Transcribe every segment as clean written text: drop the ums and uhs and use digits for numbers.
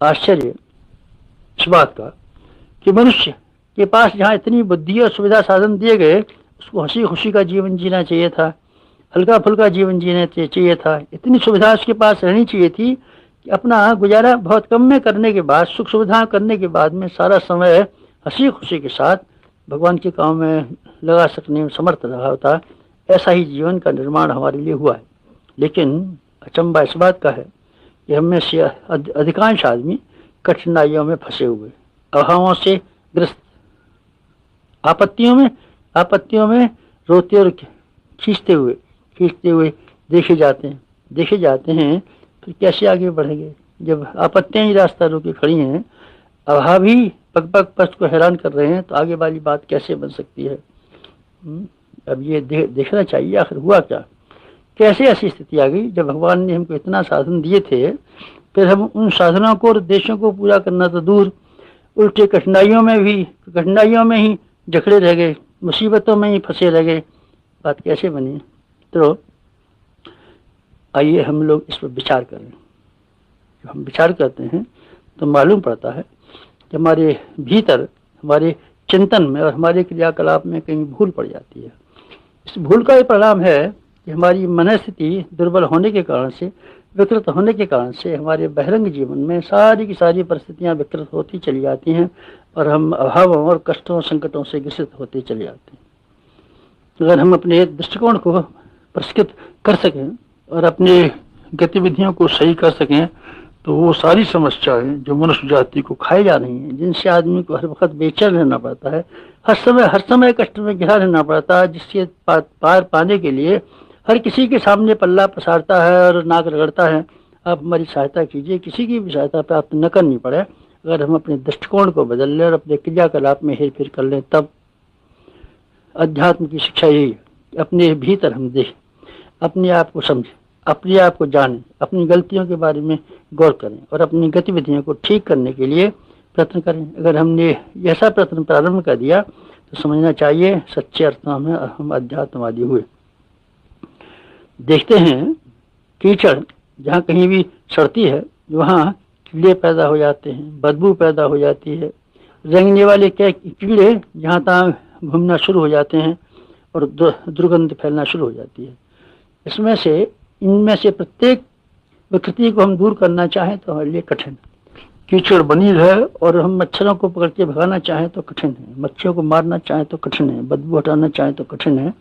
आश्चर्य इस बात का कि मनुष्य के पास जहाँ इतनी बुद्धि और सुविधा साधन दिए गए, उसको हंसी खुशी का जीवन जीना चाहिए था, हल्का फुल्का जीवन जीना चाहिए था। इतनी सुविधा उसके पास रहनी चाहिए थी कि अपना गुजारा बहुत कम में करने के बाद, सुख सुविधा करने के बाद में सारा समय हंसी खुशी के साथ भगवान के काम में लगा सकने में समर्थ रहा होता। ऐसा ही जीवन का निर्माण हमारे लिए हुआ है। लेकिन अचंबा इस बात का है कि हम में से अधिकांश आदमी कठिनाइयों में फंसे हुए, अभावों से ग्रस्त, आपत्तियों में रोते और खींचते हुए देखे जाते हैं। फिर कैसे आगे बढ़ेंगे जब आपत्तियां ही रास्ता रोके खड़ी हैं, अभाव ही पग पग को हैरान कर रहे हैं, तो आगे वाली बात कैसे बन सकती है। अब ये देखना चाहिए आखिर हुआ क्या, कैसे ऐसी स्थिति आ गई जब भगवान ने हमको इतना साधन दिए थे, फिर हम उन साधनों को और उद्देश्यों को पूरा करना तो दूर, उल्टे कठिनाइयों में ही जकड़े रह गए, मुसीबतों में ही फंसे रह गए। बात कैसे बनी। तो आइए हम लोग इस पर विचार करें। जब हम विचार करते हैं तो मालूम पड़ता है कि हमारे भीतर, हमारे चिंतन में और हमारे क्रियाकलाप में कहीं भूल पड़ जाती है। इस भूल का ये परिणाम है कि हमारी मनस्थिति दुर्बल होने के कारण से, विकृत होने के कारण से हमारे बहिरंग जीवन में सारी की सारी परिस्थितियां विकृत होती चली जाती हैं और हम अभावों और कष्टों संकटों से ग्रसित होते चले जाते हैं। अगर हम अपने दृष्टिकोण को परिष्कृत कर सकें और अपनी गतिविधियों को सही कर सकें, तो वो सारी समस्याएं जो मनुष्य जाति को खाई जा रही हैं, जिनसे आदमी को हर वक्त बेचैन रहना पड़ता है, हर समय कष्ट में घिरा रहना पड़ता है, जिससे पार पाने के लिए हर किसी के सामने पल्ला पसारता है और नाक रगड़ता है। आप हमारी सहायता कीजिए, किसी की भी सहायता प्राप्त न करनी पड़े। अगर हम अपने दृष्टिकोण को बदल लें और अपने क्रियाकलाप में हेर फेर कर लें, तब अध्यात्म की शिक्षा यही है, अपने भीतर हम देखें, अपने आप को समझें, अपने आप को जानें, अपनी गलतियों के बारे में गौर करें और अपनी गतिविधियों को ठीक करने के लिए प्रयत्न करें। अगर हमने ऐसा प्रयत्न प्रारंभ कर दिया तो समझना चाहिए सच्चे अर्थों में हम अध्यात्मवादी हुए। देखते हैं कीचड़ जहाँ कहीं भी सड़ती है, वहाँ कीड़े पैदा हो जाते हैं, बदबू पैदा हो जाती है, रेंगने वाले कीड़े जहाँ तहाँ घूमना शुरू हो जाते हैं और दुर्गंध फैलना शुरू हो जाती है। इनमें से प्रत्येक विकृति को हम दूर करना चाहें तो हमारे लिए कठिन। कीचड़ बनी है और हम मच्छरों को पकड़ के भगाना चाहें तो कठिन है, मच्छरों को मारना चाहें तो कठिन है, बदबू हटाना चाहें तो कठिन है।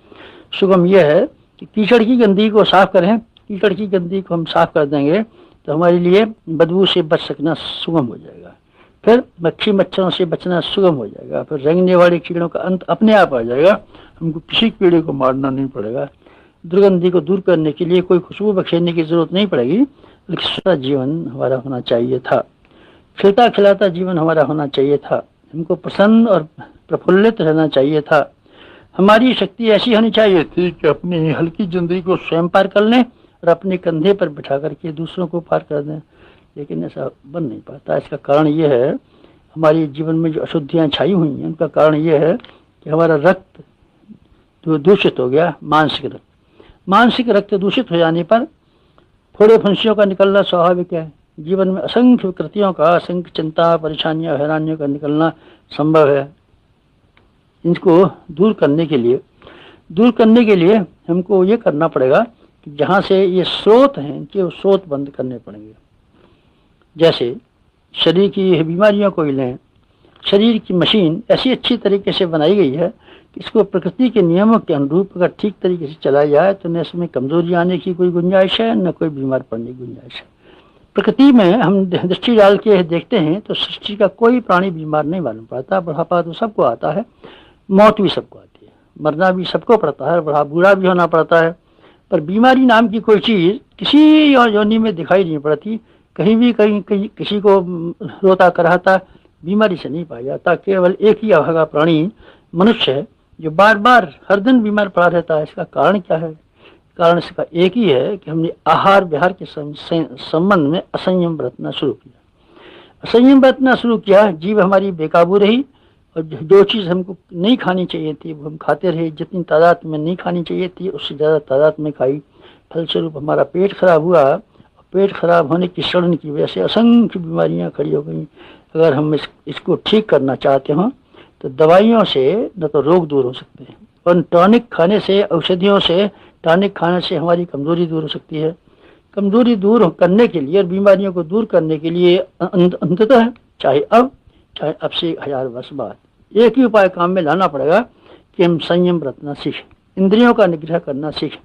सुगम यह है कि कीचड़ की गंदगी को साफ करें। कीचड़ की गंदगी को हम साफ कर देंगे तो हमारे लिए बदबू से बच सकना सुगम हो जाएगा, फिर मच्छरों से बचना सुगम हो जाएगा, फिर रेंगने वाले कीड़ों का अंत अपने आप आ जाएगा, हमको किसी कीड़े को मारना नहीं पड़ेगा। दुर्गंधी को दूर करने के लिए कोई खुशबू बखेरने की जरूरत नहीं पड़ेगी, लेकिन जीवन हमारा होना चाहिए था, खिलता खिलाता जीवन हमारा होना चाहिए था, हमको प्रसन्न और प्रफुल्लित रहना चाहिए था। हमारी शक्ति ऐसी होनी चाहिए थी कि अपनी हल्की जिंदगी को स्वयं पार कर लें और अपने कंधे पर बिठा करके दूसरों को पार कर दें, लेकिन ऐसा बन नहीं पाता। इसका कारण ये है, हमारे जीवन में जो अशुद्धियाँ छाई हुई हैं, उनका कारण ये है कि हमारा रक्त जो दूषित हो गया, मानसिक रक्त दूषित हो जाने पर फोड़े फुंसियों का निकलना स्वाभाविक है। जीवन में असंख्य विकृतियों का, असंख्य चिंता, परेशानियां, हैरानियों का निकलना संभव है। इनको दूर करने के लिए हमको ये करना पड़ेगा कि जहाँ से ये स्रोत हैं, इनके वो स्रोत बंद करने पड़ेंगे। जैसे शरीर की बीमारियों को ही लें, शरीर की मशीन ऐसी अच्छी तरीके से बनाई गई है कि इसको प्रकृति के नियमों के अनुरूप अगर ठीक तरीके से चलाया जाए तो न इसमें कमजोरी आने की कोई गुंजाइश है, न कोई बीमार पड़ने की गुंजाइश है। प्रकृति में हम दृष्टि डाल के देखते हैं तो सृष्टि का कोई प्राणी बीमार नहीं मालूम पड़ता। बुढ़ापा तो सबको आता है, मौत भी सबको आती है, मरना भी सबको पड़ता है, बूढ़ा भी होना पड़ता है, पर बीमारी नाम की कोई चीज़ किसी योनि में दिखाई नहीं पड़ती। कहीं किसी को रोता कराता बीमारी से नहीं पाया जाता। केवल एक ही अभागा प्राणी मनुष्य है जो बार बार हर दिन बीमार पड़ा रहता है। इसका कारण क्या है? कारण इसका एक ही है कि हमने आहार विहार के संबंध में असंयम बरतना शुरू किया। जीव हमारी बेकाबू रही और जो चीज़ हमको नहीं खानी चाहिए थी वो हम खाते रहे। जितनी तादाद में नहीं खानी चाहिए थी उससे ज़्यादा तादाद में खाई। फलस्वरूप हमारा पेट खराब हुआ और पेट खराब होने की, सड़न की वजह से असंख्य बीमारियां खड़ी हो गई। अगर हम इसको ठीक करना चाहते हो तो दवाइयों से न तो रोग दूर हो सकते हैं, और टॉनिक खाने से, औषधियों से, टॉनिक खाने से हमारी कमजोरी दूर हो सकती है। कमजोरी दूर करने के लिए और बीमारियों को दूर करने के लिए अंततः चाहे अब से 1000 वर्ष बाद एक ही उपाय काम में लाना पड़ेगा कि हम संयम बरतना सीखें, इंद्रियों का निग्रह करना सीखें,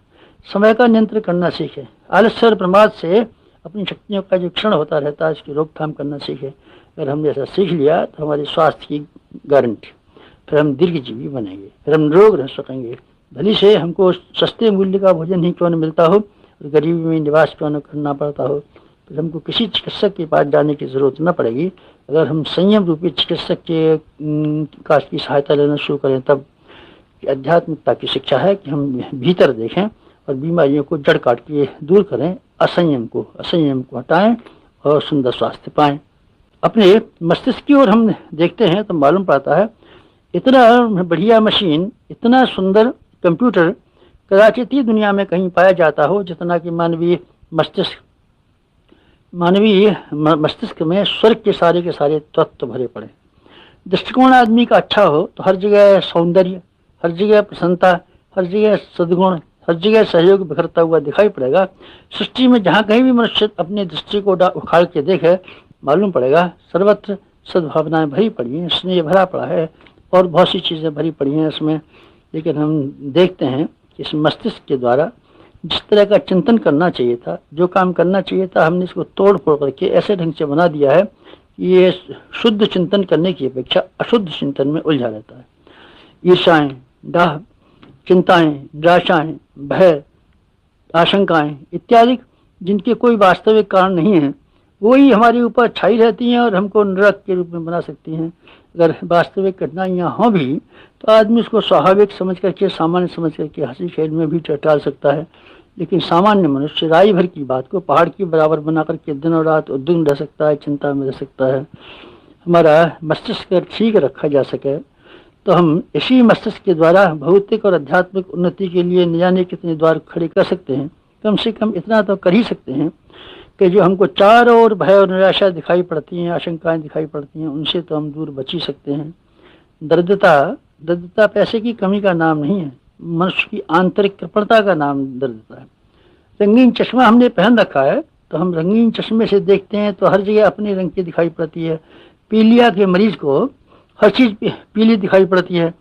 समय का नियंत्रण करना सीखें, आलस्य और प्रमाद से अपनी शक्तियों का जो क्षण होता रहता है इसकी रोकथाम करना सीखें। अगर हमने ऐसा सीख लिया तो हमारे स्वास्थ्य की गारंटी, फिर हम दीर्घजीवी बनेंगे, फिर हम रोग रह सकेंगे। भली से हमको सस्ते मूल्य का भोजन ही क्यों न मिलता हो और गरीबी में निवास क्यों न करना पड़ता हो, फिर हमको किसी चिकित्सक के पास जाने की जरूरत न पड़ेगी। अगर हम संयम रूपी चिकित्सक के की सहायता लेना शुरू करें, तब आध्यात्मिकता की शिक्षा है कि हम भीतर देखें और बीमारियों को जड़ काट के दूर करें, असंयम को हटाएं और सुंदर स्वास्थ्य पाएं। अपने मस्तिष्क की ओर हम देखते हैं तो मालूम पड़ता है इतना बढ़िया मशीन, इतना सुंदर कंप्यूटर कदाचित ही दुनिया में कहीं पाया जाता हो जितना कि मानवीय मस्तिष्क में स्वर्ग के सारे तत्व भरे पड़े। दृष्टिकोण आदमी का अच्छा हो तो हर जगह सौंदर्य, हर जगह प्रसन्नता, हर जगह सद्गुण, हर जगह सहयोग बिखरता हुआ दिखाई पड़ेगा। सृष्टि में जहाँ कहीं भी मनुष्य अपनी दृष्टि को उखाड़ के देखे, मालूम पड़ेगा सर्वत्र सद्भावनाएं भरी पड़ी हैं, स्नेह भरा पड़ा है और बहुत सी चीज़ें भरी पड़ी हैं इसमें। लेकिन हम देखते हैं कि इस मस्तिष्क के द्वारा जिस तरह का चिंतन करना चाहिए था, जो काम करना चाहिए था, हमने इसको तोड़ फोड़ करके ऐसे ढंग से बना दिया है कि ये शुद्ध चिंतन करने की अपेक्षा अशुद्ध चिंतन में उलझा रहता है। ईर्षाएं, डाह, चिंताएं, निराशाएं, भय, आशंकाएं इत्यादि जिनके कोई वास्तविक कारण नहीं है, वही हमारे ऊपर छाई रहती हैं और हमको नरक के रूप में बना सकती हैं। अगर वास्तविक घटनाएं हों भी तो आदमी उसको स्वाभाविक समझ करके, सामान्य समझ करके हंसी खेल में भी टाल सकता है, लेकिन सामान्य मनुष्य राई भर की बात को पहाड़ की बराबर बना करके दिन और रात उद्विग्न रह सकता है, चिंता में रह सकता है। हमारा मस्तिष्क ठीक रखा जा सके तो हम इसी मस्तिष्क के द्वारा भौतिक और आध्यात्मिक उन्नति के लिए न जाने कितने द्वार खड़े कर सकते हैं। कम से कम इतना तो कर ही सकते हैं कि जो हमको चारों ओर भय और निराशा दिखाई पड़ती हैं, आशंकाएं दिखाई पड़ती हैं, उनसे तो हम दूर बच ही सकते हैं। दरिद्रता पैसे की कमी का नाम नहीं है, मनुष्य की आंतरिक कृपणता का नाम दरिद्रता है। रंगीन चश्मा हमने पहन रखा है तो हम रंगीन चश्मे से देखते हैं तो हर जगह अपने रंग की दिखाई पड़ती है। पीलिया के मरीज को हर चीज पीली दिखाई पड़ती है।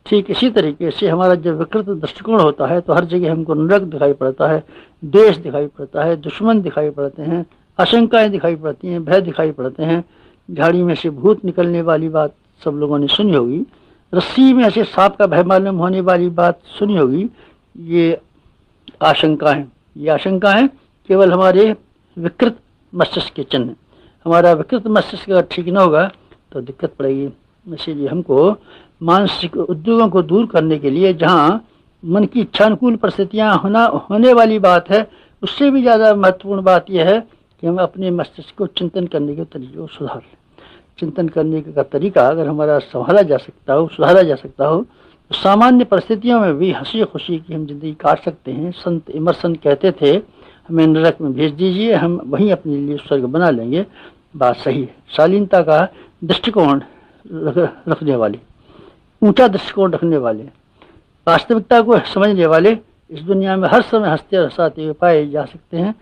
ठीक इसी तरीके से हमारा जब विकृत दृष्टिकोण होता है तो हर जगह हमको नरक दिखाई पड़ता है, देश दिखाई पड़ता है, दुश्मन दिखाई पड़ते हैं, आशंकाएं दिखाई पड़ती हैं, भय दिखाई पड़ते हैं। झाड़ी में से भूत निकलने वाली बात सब लोगों ने सुनी होगी, रस्सी में ऐसे सांप का भय मालूम होने वाली बात सुनी होगी। ये आशंकाएं केवल हमारे विकृत मस्तिष्क के चिन्ह। हमारा विकृत मस्तिष्क अगर ठीक न होगा तो दिक्कत पड़ेगी। इसीलिए हमको मानसिक उद्योगों को दूर करने के लिए जहाँ मन की इच्छानुकूल परिस्थितियाँ होने वाली बात है, उससे भी ज़्यादा महत्वपूर्ण बात यह है कि हम अपने मस्तिष्क को चिंतन करने के तरीके को सुधार लें। चिंतन करने का तरीका अगर हमारा सुधारा जा सकता हो तो सामान्य परिस्थितियों में भी हंसी खुशी की हम जिंदगी काट सकते हैं। संत इमर्सन कहते थे, हमें नरक में भेज दीजिए, हम वहीं अपने लिए स्वर्ग बना लेंगे। बात सही है। शालीनता का दृष्टिकोण रखने वाले, ऊंचा दृष्टिकोण रखने वाले, वास्तविकता को समझने वाले इस दुनिया में हर समय हंसते और हंसाते हुए पाए जा सकते हैं।